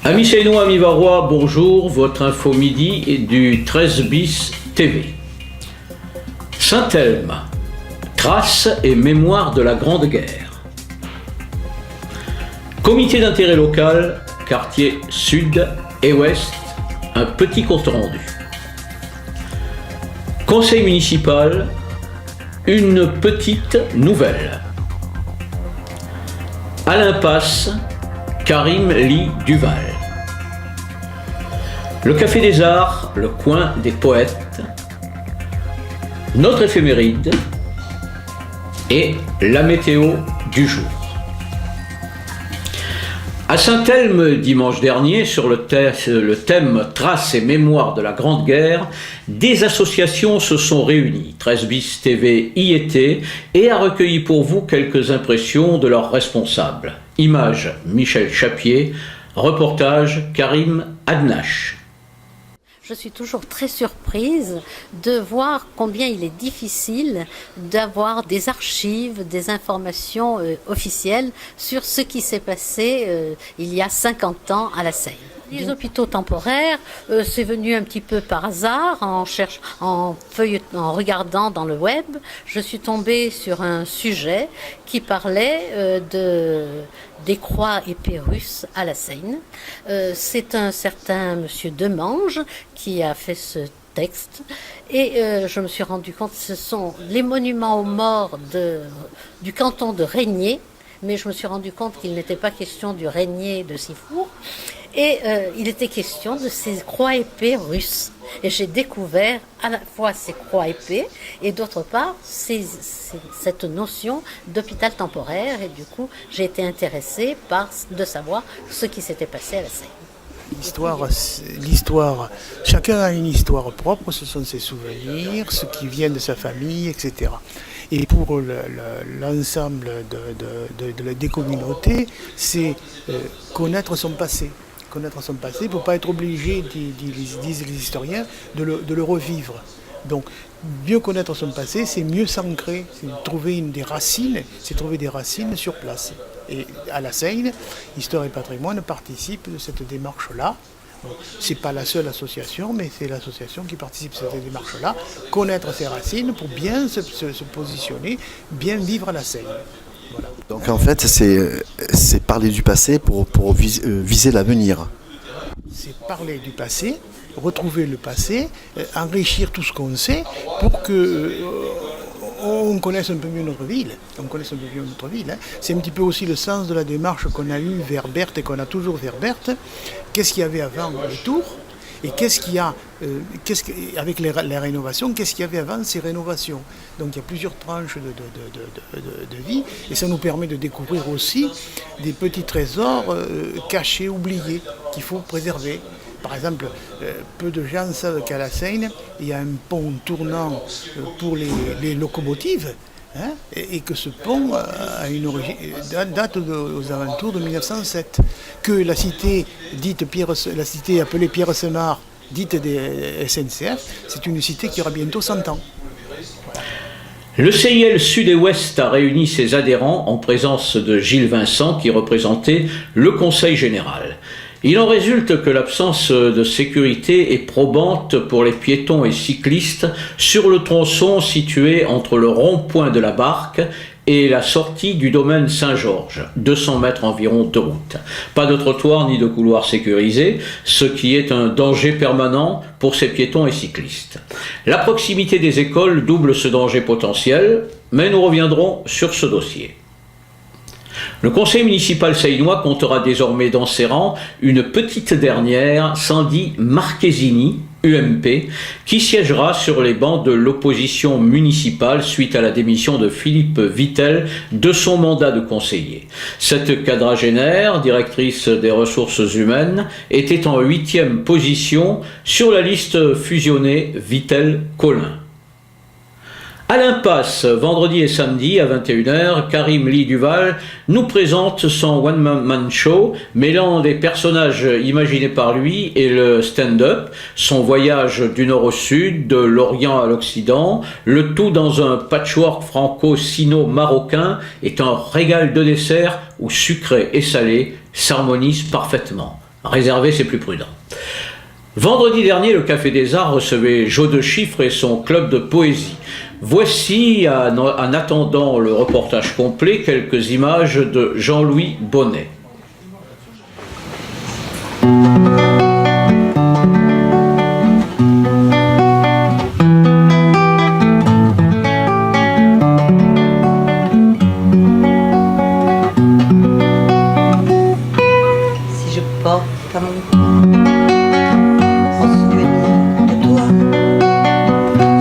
Amis Seinois, amis Varois, bonjour, votre info midi du 13 bis TV. Saint-Elme, traces et mémoire de la Grande Guerre. Comité d'intérêt local, quartier sud et ouest, un petit compte rendu. Conseil municipal, une petite nouvelle. À l'impasse, Karim Ly Duval. Le Café des Arts, le coin des poètes, notre éphéméride et la météo du jour. À Saint-Elme, dimanche dernier, sur le thème Traces et mémoire de la Grande Guerre, des associations se sont réunies. 13 bis TV y était et a recueilli pour vous quelques impressions de leurs responsables. Images Michel Chapier, reportage Karim Adnache. Je suis toujours très surprise de voir combien il est difficile d'avoir des archives, des informations officielles sur ce qui s'est passé il y a 50 ans à la Seine. Les hôpitaux temporaires, c'est venu un petit peu par hasard, en regardant dans le web. Je suis tombée sur un sujet qui parlait des croix épées russes à la Seine. C'est un certain monsieur Demange qui a fait ce texte et je me suis rendu compte que ce sont les monuments aux morts du canton de Régnier, mais je me suis rendu compte qu'il n'était pas question du Régnier de Sifour. Et il était question de ces croix épées russes. Et j'ai découvert à la fois ces croix épées et d'autre part cette notion d'hôpital temporaire. Et du coup, j'ai été intéressée de savoir ce qui s'était passé à la Seine. L'histoire, chacun a une histoire propre, ce sont ses souvenirs, ce qui vient de sa famille, etc. Et pour l'ensemble des communautés, c'est connaître son passé. Connaître son passé pour ne pas être obligé, disent les historiens, de le revivre. Donc, mieux connaître son passé, c'est mieux s'ancrer, c'est trouver des racines sur place. Et à la Seine, Histoire et Patrimoine participe de cette démarche-là. Bon, ce n'est pas la seule association, mais c'est l'association qui participe à cette démarche-là. Connaître ses racines pour bien se positionner, bien vivre à la Seine. Voilà. Donc en fait, c'est parler du passé pour viser l'avenir. C'est parler du passé, retrouver le passé, enrichir tout ce qu'on sait pour que on connaisse un peu mieux notre ville. C'est un petit peu aussi le sens de la démarche qu'on a eue vers Berthe et qu'on a toujours vers Berthe. Qu'est-ce qu'il y avait avant les tours ? Et avec les rénovations, qu'est-ce qu'il y avait avant ces rénovations? Donc il y a plusieurs tranches de vie et ça nous permet de découvrir aussi des petits trésors cachés, oubliés, qu'il faut préserver. Par exemple, peu de gens savent qu'à la Seine, il y a un pont tournant pour les locomotives. Hein, et que ce pont a une origine, date aux alentours de 1907. Que la cité appelée Pierre-Semard, dite des SNCF, c'est une cité qui aura bientôt 100 ans. Voilà. Le CIL Sud et Ouest a réuni ses adhérents en présence de Gilles Vincent qui représentait le Conseil général. Il en résulte que l'absence de sécurité est probante pour les piétons et cyclistes sur le tronçon situé entre le rond-point de la Barque et la sortie du domaine Saint-Georges, 200 mètres environ de route. Pas de trottoir ni de couloir sécurisé, ce qui est un danger permanent pour ces piétons et cyclistes. La proximité des écoles double ce danger potentiel, mais nous reviendrons sur ce dossier. Le conseil municipal seinois comptera désormais dans ses rangs une petite dernière, Sandy Marchesini, UMP, qui siégera sur les bancs de l'opposition municipale suite à la démission de Philippe Vittel de son mandat de conseiller. Cette quadragénaire, directrice des ressources humaines, était en 8e position sur la liste fusionnée Vittel-Collin. À l'impasse, vendredi et samedi à 21h, Karim Ly Duval nous présente son one-man show, mêlant des personnages imaginés par lui et le stand-up, son voyage du nord au sud, de l'Orient à l'Occident, le tout dans un patchwork franco-sino-marocain est un régal de dessert où sucré et salé s'harmonisent parfaitement. Réserver, c'est plus prudent. Vendredi dernier, le Café des Arts recevait Jo de Chiffre et son club de poésie. Voici, en attendant le reportage complet, quelques images de Jean-Louis Bonnet. Si je porte à mon cou en souvenir de toi,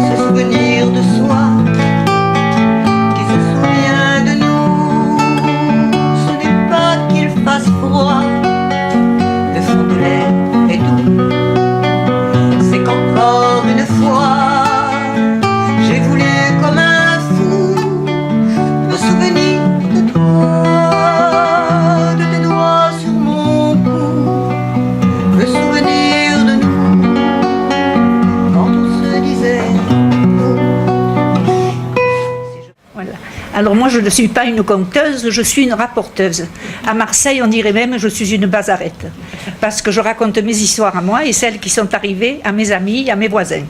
ce souvenir de soi qui se souvient de nous, ce n'est pas qu'il fasse froid, le fond de l'air est doux, c'est qu'encore une fois j'ai voulu comme un fou me souvenir de toi, de tes doigts sur mon cou, le souvenir de nous quand on se disait Voilà. Alors moi je ne suis pas une conteuse, je suis une rapporteuse. À Marseille on dirait même je suis une bazarette. Parce que je raconte mes histoires à moi et celles qui sont arrivées à mes amis, à mes voisins.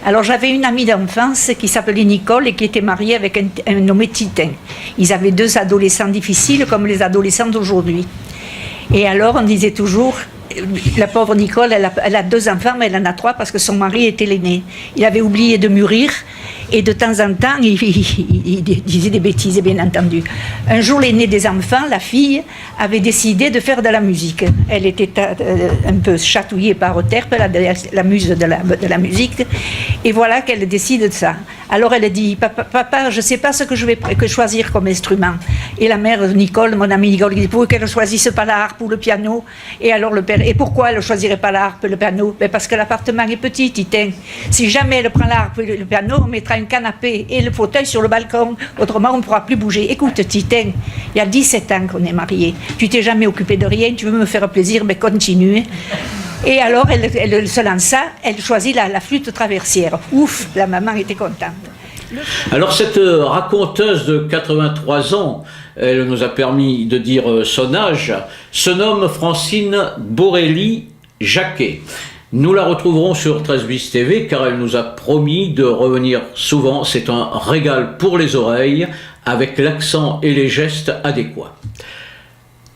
Alors j'avais une amie d'enfance qui s'appelait Nicole et qui était mariée avec un nommé Titin. Ils avaient 2 adolescents difficiles comme les adolescents d'aujourd'hui. Et alors on disait toujours, la pauvre Nicole, elle a 2 enfants, mais elle en a 3 parce que son mari était l'aîné. Il avait oublié de mûrir et de temps en temps, il disait des bêtises, bien entendu. Un jour, l'aîné des enfants, la fille, avait décidé de faire de la musique. Elle était un peu chatouillée par Euterpe, la muse de la musique, et voilà qu'elle décide de ça. Alors elle dit, papa, je ne sais pas ce que je vais choisir comme instrument. Et la mère Nicole, mon amie Nicole, dit, pour qu'elle ne choisisse pas la harpe ou le piano. Et alors le père, et pourquoi elle ne choisirait pas la harpe et le piano? Ben parce que l'appartement est petit, Titin. Si jamais elle prend la harpe et le piano, on mettra un canapé et le fauteuil sur le balcon. Autrement, on ne pourra plus bouger. Écoute, Titin, il y a 17 ans qu'on est mariés. Tu t'es jamais occupé de rien, tu veux me faire plaisir, mais continue. Et alors, elle se lança, elle choisit la flûte traversière. Ouf, la maman était contente. Alors cette raconteuse de 83 ans, elle nous a permis de dire son âge, se nomme Francine Borelli-Jacquet. Nous la retrouverons sur 13 bis TV car elle nous a promis de revenir souvent. C'est un régal pour les oreilles avec l'accent et les gestes adéquats.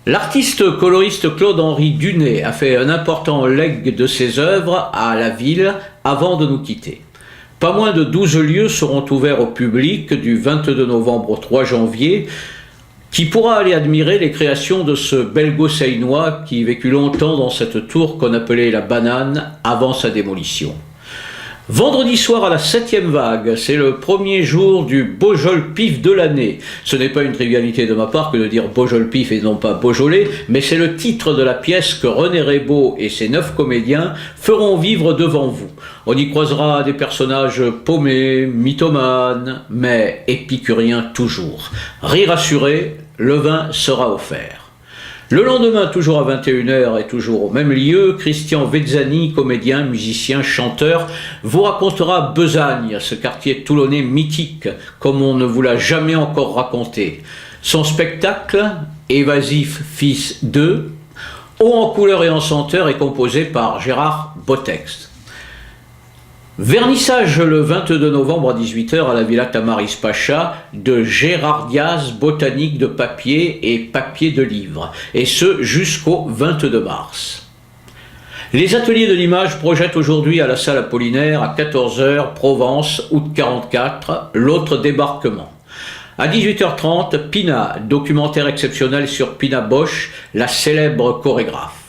L'artiste coloriste Claude-Henri Dunet a fait un important legs de ses œuvres à la ville avant de nous quitter. Pas moins de 12 lieux seront ouverts au public du 22 novembre au 3 janvier, qui pourra aller admirer les créations de ce belgo-seinois qui vécut longtemps dans cette tour qu'on appelait la Banane avant sa démolition. Vendredi soir à la 7e vague, c'est le premier jour du Beaujol-Pif de l'année. Ce n'est pas une trivialité de ma part que de dire Beaujol-Pif et non pas Beaujolais, mais c'est le titre de la pièce que René Rébaud et ses 9 comédiens feront vivre devant vous. On y croisera des personnages paumés, mythomanes, mais épicuriens toujours. Rire assuré, le vin sera offert. Le lendemain, toujours à 21h et toujours au même lieu, Christian Vezzani, comédien, musicien, chanteur, vous racontera Besagne, ce quartier toulonnais mythique, comme on ne vous l'a jamais encore raconté. Son spectacle, Évasif Fils 2, haut en couleur et en senteur, est composé par Gérard Botext. Vernissage le 22 novembre à 18h à la Villa Tamaris Pacha de Gérardias botanique de papier et papier de livre, et ce jusqu'au 22 mars. Les ateliers de l'image projettent aujourd'hui à la salle Apollinaire à 14h, Provence, août 44, l'autre débarquement. À 18h30, Pina, documentaire exceptionnel sur Pina Bausch, la célèbre chorégraphe.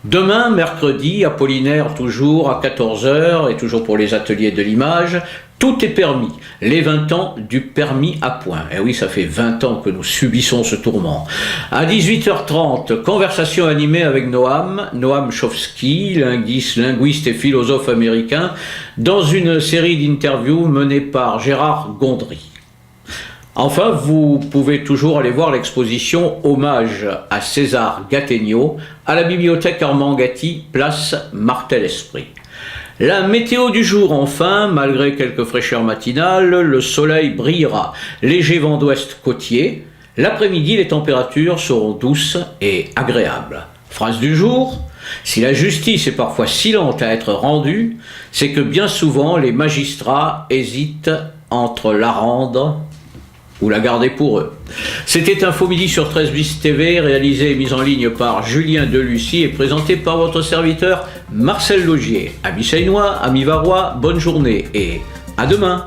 Demain, mercredi, Apollinaire toujours à 14h et toujours pour les ateliers de l'image, tout est permis, les 20 ans du permis à point. Et oui, ça fait 20 ans que nous subissons ce tourment. À 18h30, conversation animée avec Noam Chomsky, linguiste et philosophe américain, dans une série d'interviews menée par Gérard Gondry. Enfin, vous pouvez toujours aller voir l'exposition Hommage à César Gattegno à la bibliothèque Armand Gatti, place Martel-Esprit. La météo du jour enfin, malgré quelques fraîcheurs matinales, le soleil brillera. Léger vent d'ouest côtier. L'après-midi, les températures seront douces et agréables. Phrase du jour: Si la justice est parfois si lente à être rendue, c'est que bien souvent les magistrats hésitent entre la rendre ou la garder pour eux. C'était Info Midi sur 13 bis TV, réalisé et mis en ligne par Julien Delucy et présenté par votre serviteur Marcel Laugier. Amis Seinois, amis Varois, bonne journée et à demain.